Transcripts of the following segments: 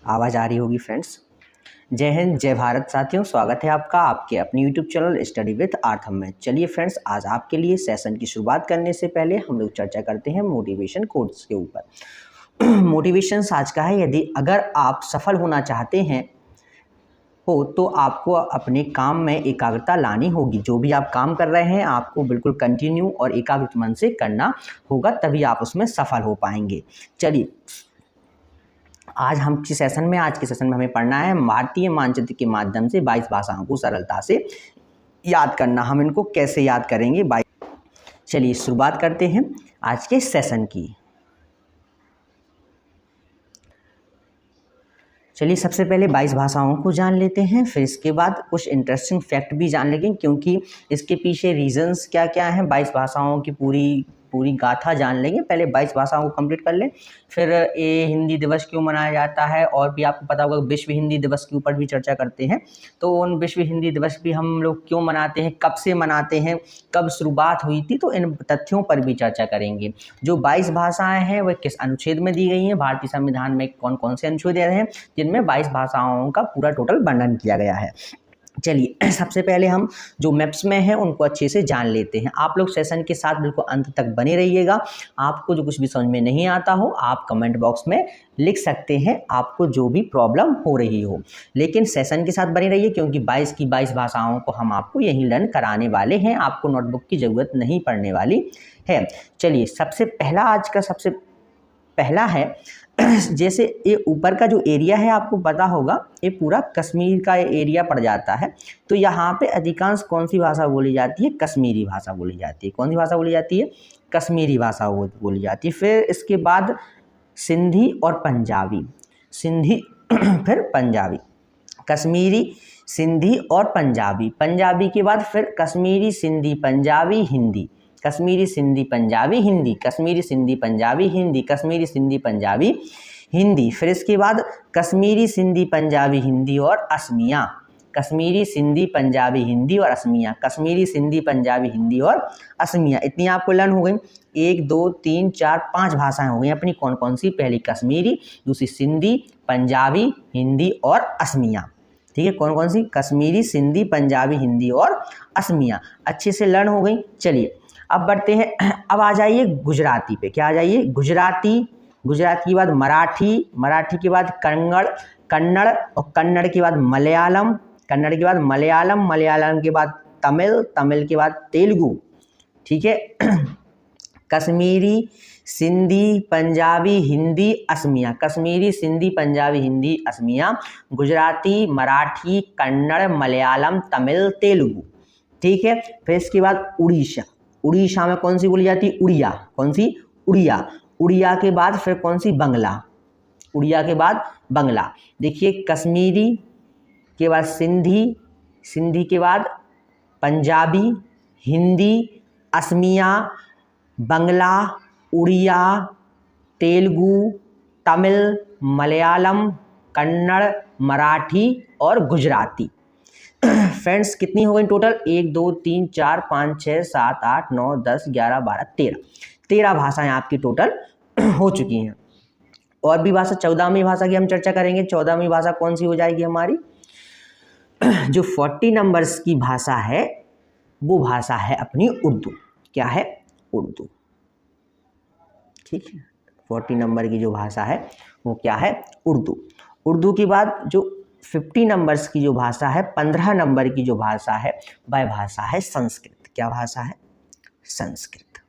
आवाज़ आ रही होगी फ्रेंड्स। जय हिंद, जय भारत साथियों, स्वागत है आपका आपके अपने यूट्यूब चैनल स्टडी विद आर्थम में। चलिए फ्रेंड्स, आज आपके लिए सेशन की शुरुआत करने से पहले हम लोग चर्चा करते हैं मोटिवेशन कोट्स के ऊपर। मोटिवेशन आज का है, यदि अगर आप सफल होना चाहते हैं तो आपको अपने काम में एकाग्रता लानी होगी। जो भी आप काम कर रहे हैं आपको बिल्कुल कंटिन्यू और एकाग्र मन से करना होगा, तभी आप उसमें सफल हो पाएंगे। चलिए, आज के सेशन में हमें पढ़ना है भारतीय मानचित्र के माध्यम से 22 भाषाओं को सरलता से याद करना। हम इनको कैसे याद करेंगे? चलिए शुरुआत करते हैं आज के सेशन की। चलिए सबसे पहले 22 भाषाओं को जान लेते हैं, फिर इसके बाद कुछ इंटरेस्टिंग फैक्ट भी जान लेंगे, क्योंकि इसके पीछे रीजंस क्या क्या हैं। 22 भाषाओं की पूरी गाथा जान लेंगे। पहले 22 भाषाओं को कंप्लीट कर लें, फिर ये हिंदी दिवस क्यों मनाया जाता है, और भी आपको पता होगा विश्व हिंदी दिवस के ऊपर भी चर्चा करते हैं। तो उन विश्व हिंदी दिवस भी हम लोग क्यों मनाते हैं, कब से मनाते हैं, कब शुरुआत हुई थी, तो इन तथ्यों पर भी चर्चा करेंगे। जो 22 भाषाएं हैं वह किस अनुच्छेद में दी गई हैं, भारतीय संविधान में कौन कौन से अनुच्छेद हैं जिनमें 22 भाषाओं का पूरा टोटल वर्णन किया गया है। चलिए सबसे पहले हम जो मैप्स में हैं उनको अच्छे से जान लेते हैं। आप लोग सेशन के साथ बिल्कुल अंत तक बने रहिएगा। आपको जो कुछ भी समझ में नहीं आता हो आप कमेंट बॉक्स में लिख सकते हैं, आपको जो भी प्रॉब्लम हो रही हो, लेकिन सेशन के साथ बने रहिए, क्योंकि 22 की 22 भाषाओं को हम आपको यहीं लर्न कराने वाले हैं। आपको नोटबुक की ज़रूरत नहीं पड़ने वाली है। चलिए सबसे पहला है, जैसे ये ऊपर का जो एरिया है आपको पता होगा ये पूरा कश्मीर का एरिया पड़ जाता है। तो यहाँ पे अधिकांश कौन सी भाषा बोली जाती है? कश्मीरी भाषा बोली जाती है। कौन सी भाषा बोली जाती है? कश्मीरी भाषा बोली जाती है। फिर इसके बाद सिंधी और पंजाबी, सिंधी फिर पंजाबी, कश्मीरी, सिंधी और पंजाबी, पंजाबी के बाद फिर कश्मीरी, सिंधी, पंजाबी, हिंदी, कश्मीरी, सिंधी, पंजाबी, हिंदी, कश्मीरी, सिंधी, पंजाबी, हिंदी, कश्मीरी, सिंधी, पंजाबी, हिंदी। फिर इसके बाद कश्मीरी, सिंधी, पंजाबी, हिंदी और असमिया, कश्मीरी, सिंधी, पंजाबी, हिंदी और असमिया, कश्मीरी, सिंधी, पंजाबी, हिंदी और असमिया। इतनी आपको लर्न हो गई। 1 2 3 4 5 भाषाएं हो गई अपनी। कौन कौन सी? पहली कश्मीरी, दूसरी सिंधी, पंजाबी, हिंदी और असमिया। ठीक है, कौन कौन सी? कश्मीरी, सिंधी, पंजाबी, हिंदी और असमिया। अच्छे से लर्न हो गई। चलिए अब बढ़ते हैं, अब आ जाइए गुजराती पे। क्या आ जाइए? गुजराती, गुजराती के बाद मराठी, मराठी के बाद कन्नड़, कन्नड़ और कन्नड़ के बाद मलयालम, कन्नड़ के बाद मलयालम, मलयालम के बाद तमिल, तमिल के बाद तेलुगु। ठीक है, कश्मीरी, सिंधी, पंजाबी, हिंदी, असमिया, कश्मीरी, सिंधी, पंजाबी, हिंदी, असमिया, गुजराती, मराठी, कन्नड़, मलयालम, तमिल, तेलुगु। ठीक है, फिर इसके बाद उड़ीसा, उड़ीसा में कौन सी बोली जाती है? उड़िया। कौन सी? उड़िया। उड़िया के बाद फिर कौन सी? बंगला। उड़िया के बाद बंगला। देखिए, कश्मीरी के बाद सिंधी, सिंधी के बाद पंजाबी, हिंदी, असमिया, बंगला, उड़िया, तेलुगु, तमिल, मलयालम, कन्नड़, मराठी और गुजराती। फ्रेंड्स कितनी हो गई टोटल? 1 2 3 4 5 6 7 8 9 10 11 12 13 भाषाएं आपकी टोटल हो चुकी हैं। और भी भाषा, 14वीं भाषा की हम चर्चा करेंगे। 14वीं भाषा कौन सी हो जाएगी हमारी? जो 40 नंबर्स की भाषा है वो भाषा है अपनी उर्दू। क्या है? उर्दू। ठीक है, 40 नंबर की जो भाषा है वो क्या है? उर्दू। उर्दू के बाद जो 50 नंबर्स की जो भाषा है, 15 नंबर की जो भाषा है वह भाषा है संस्कृत। क्या भाषा है? संस्कृत।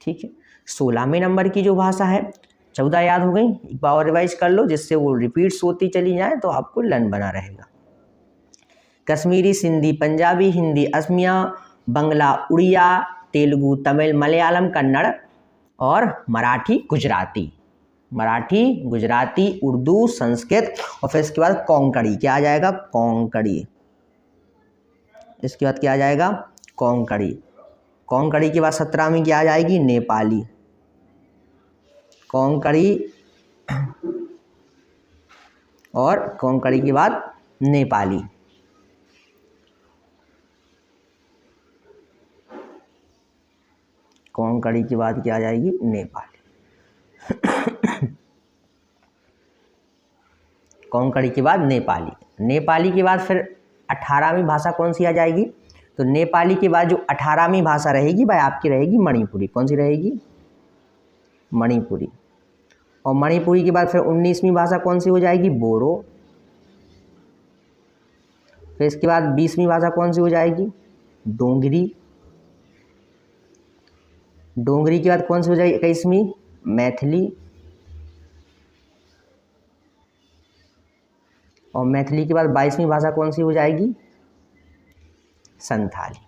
ठीक है, 16वें नंबर की जो भाषा है, 14 याद हो गई, एक बार और रिवाइज कर लो जिससे वो रिपीट्स होती चली जाए तो आपको लर्न बना रहेगा। कश्मीरी, सिंधी, पंजाबी, हिंदी, असमिया, बंगला, उड़िया, तेलुगु, तमिल, मलयालम, कन्नड़ और मराठी, गुजराती। मराठी, गुजराती, उर्दू, संस्कृत और फिर इसके बाद कोंकणी। क्या आ जाएगा? कोंकणी। इसके बाद क्या आ जाएगा? कोंकणी। कोंकणी के बाद 17वीं क्या आ जाएगी? नेपाली। कोंकणी और कोंकणी के बाद नेपाली। कोंकणी के बाद क्या आ जाएगी? नेपाली। कोंकणी के बाद नेपाली। नेपाली के बाद फिर 18वीं भाषा कौन सी आ जाएगी? तो नेपाली के बाद जो 18वीं भाषा रहेगी वह आपकी रहेगी मणिपुरी। कौन सी रहेगी? मणिपुरी। और मणिपुरी के बाद फिर 19वीं भाषा कौन सी हो जाएगी? बोरो। फिर इसके बाद 20वीं भाषा कौन सी हो जाएगी? डोंगरी। डोंगरी के बाद कौन सी हो जाएगी? 21वीं मैथिली। और मैथिली के बाद 22वीं भाषा कौन सी हो जाएगी? संथाली।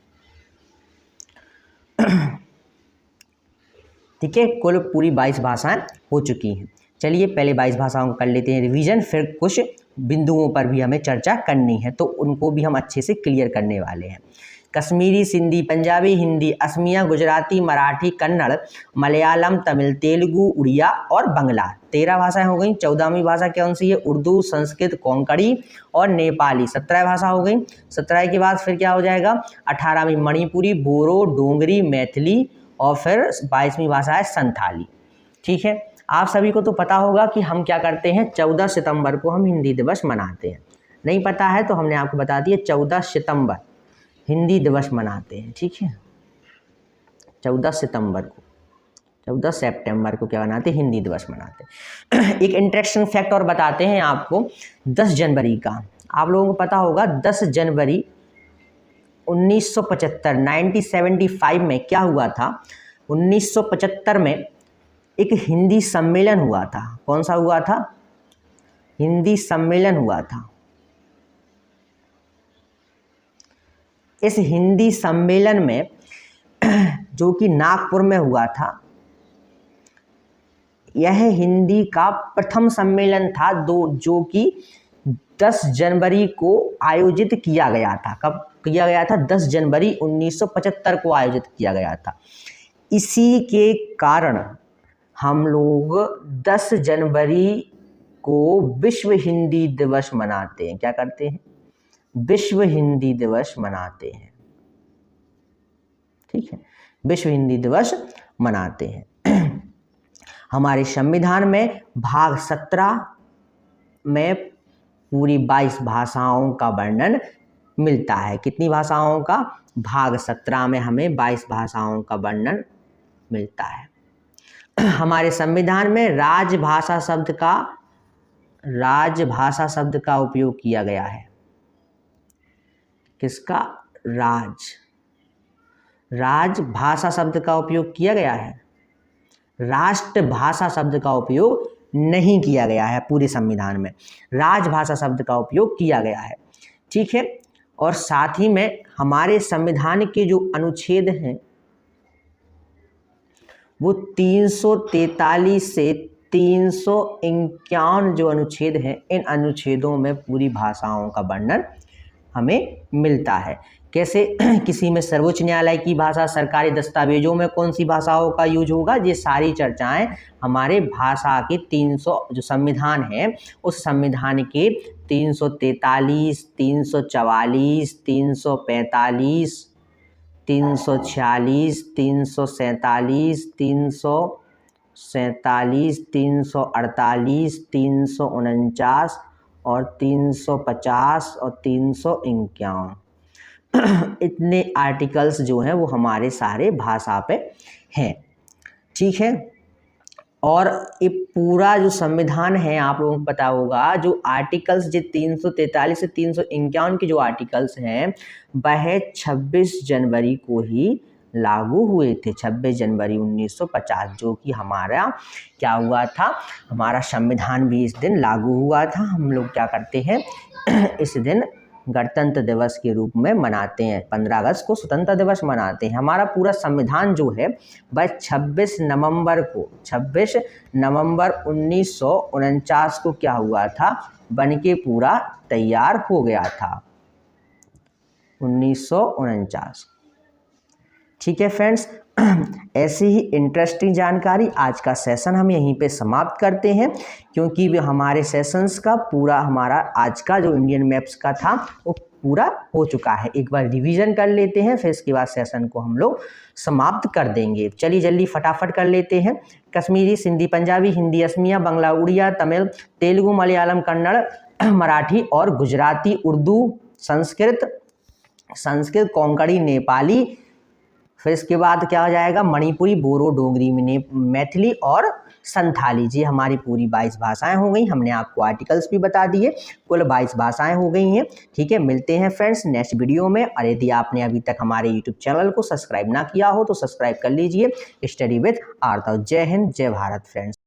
ठीक है, कुल पूरी 22 भाषाएं हो चुकी हैं। चलिए पहले 22 भाषाओं को कर लेते हैं रिवीजन, फिर कुछ बिंदुओं पर भी हमें चर्चा करनी है तो उनको भी हम अच्छे से क्लियर करने वाले हैं। कश्मीरी, सिंधी, पंजाबी, हिंदी, असमिया, गुजराती, मराठी, कन्नड़, मलयालम, तमिल, तेलुगु, उड़िया और बंगला। 13 भाषाएं हो गई। 14वीं भाषा कौन सी है? उर्दू, संस्कृत, कोंकणी और नेपाली। 17 भाषा हो गई। 17 के बाद फिर क्या हो जाएगा? 18वीं मणिपुरी, बोरो, डोंगरी, मैथिली और फिर 22वीं भाषा है संथाली। ठीक है, आप सभी को तो पता होगा कि हम क्या करते हैं, 14 सितंबर को हम हिंदी दिवस मनाते हैं। नहीं पता है तो हमने आपको बता दिया, 14 सितंबर हिंदी दिवस मनाते हैं। ठीक है, 14 सितंबर को, 14 सितंबर को क्या मनाते हैं? हिंदी दिवस मनाते हैं। एक इंटरेस्टिंग फैक्ट और बताते हैं आपको 10 जनवरी का। आप लोगों को पता होगा 10 जनवरी 1975 1975 में क्या हुआ था? 1975 में एक हिंदी सम्मेलन हुआ था। कौन सा हुआ था? हिंदी सम्मेलन हुआ था। इस हिंदी सम्मेलन में जो कि नागपुर में हुआ था, यह हिंदी का प्रथम सम्मेलन था जो कि 10 जनवरी को आयोजित किया गया था। कब किया गया था? 10 जनवरी 1975 को आयोजित किया गया था। इसी के कारण हम लोग 10 जनवरी को विश्व हिंदी दिवस मनाते हैं। क्या करते हैं? विश्व हिंदी दिवस मनाते हैं। ठीक है, विश्व हिंदी दिवस मनाते हैं। हमारे संविधान में भाग 17 में पूरी 22 भाषाओं का वर्णन मिलता है। कितनी भाषाओं का? भाग 17 में हमें 22 भाषाओं का वर्णन मिलता है। हमारे संविधान में राजभाषा शब्द का उपयोग किया गया है। किसका? राजभाषा शब्द का उपयोग किया गया है। राष्ट्रभाषा शब्द का उपयोग नहीं किया गया है। पूरे संविधान में राजभाषा शब्द का उपयोग किया गया है। ठीक है, और साथ ही में हमारे संविधान के जो अनुच्छेद हैं वो 343 से 351 जो अनुच्छेद हैं, इन अनुच्छेदों में पूरी भाषाओं का वर्णन हमें मिलता है। कैसे? किसी में सर्वोच्च न्यायालय की भाषा, सरकारी दस्तावेजों में कौन सी भाषाओं का यूज होगा, ये सारी चर्चाएं हमारे भाषा के 300 जो संविधान है उस संविधान के 343, 344, 345, 346, 347, 347, 348, 349 और 350 और 351 इतने आर्टिकल्स जो हैं वो हमारे सारे भाषा पे हैं। ठीक है, और ये पूरा जो संविधान है आप लोगों को पता होगा, जो आर्टिकल्स जो 343 से 351 के जो आर्टिकल्स हैं वह 26 जनवरी को ही लागू हुए थे। 26 जनवरी 1950 जो कि हमारा क्या हुआ था, हमारा संविधान भी इस दिन लागू हुआ था। हम लोग क्या करते हैं, इस दिन गणतंत्र दिवस के रूप में मनाते हैं। 15 अगस्त को स्वतंत्रता दिवस मनाते हैं। हमारा पूरा संविधान जो है वह 26 नवंबर 1949 को क्या हुआ था, बनके पूरा तैयार हो गया था। 1949। ठीक है फ्रेंड्स, ऐसी ही इंटरेस्टिंग जानकारी आज का सेशन हम यहीं पे समाप्त करते हैं, क्योंकि हमारे सेशंस का पूरा हमारा आज का जो इंडियन मैप्स का था वो पूरा हो चुका है। एक बार रिवीजन कर लेते हैं, फिर इसके बाद सेशन को हम लोग समाप्त कर देंगे। चलिए जल्दी फटाफट कर लेते हैं। कश्मीरी, सिंधी, पंजाबी, हिंदी, असमिया, बंगला, उड़िया, तमिल, तेलुगु, मलयालम, कन्नड़, मराठी और गुजराती, उर्दू, संस्कृत, कोंकणी, नेपाली, फिर इसके बाद क्या हो जाएगा, मणिपुरी, बोरो, डोगरी, मैथिली और संथाली। जी हमारी पूरी 22 भाषाएं हो गई। हमने आपको आर्टिकल्स भी बता दिए, कुल 22 भाषाएं हो गई हैं। ठीक है, मिलते हैं फ्रेंड्स नेक्स्ट वीडियो में। और यदि आपने अभी तक हमारे यूट्यूब चैनल को सब्सक्राइब ना किया हो तो सब्सक्राइब कर लीजिए। Study with Arthur. जय हिंद, जय भारत फ्रेंड्स।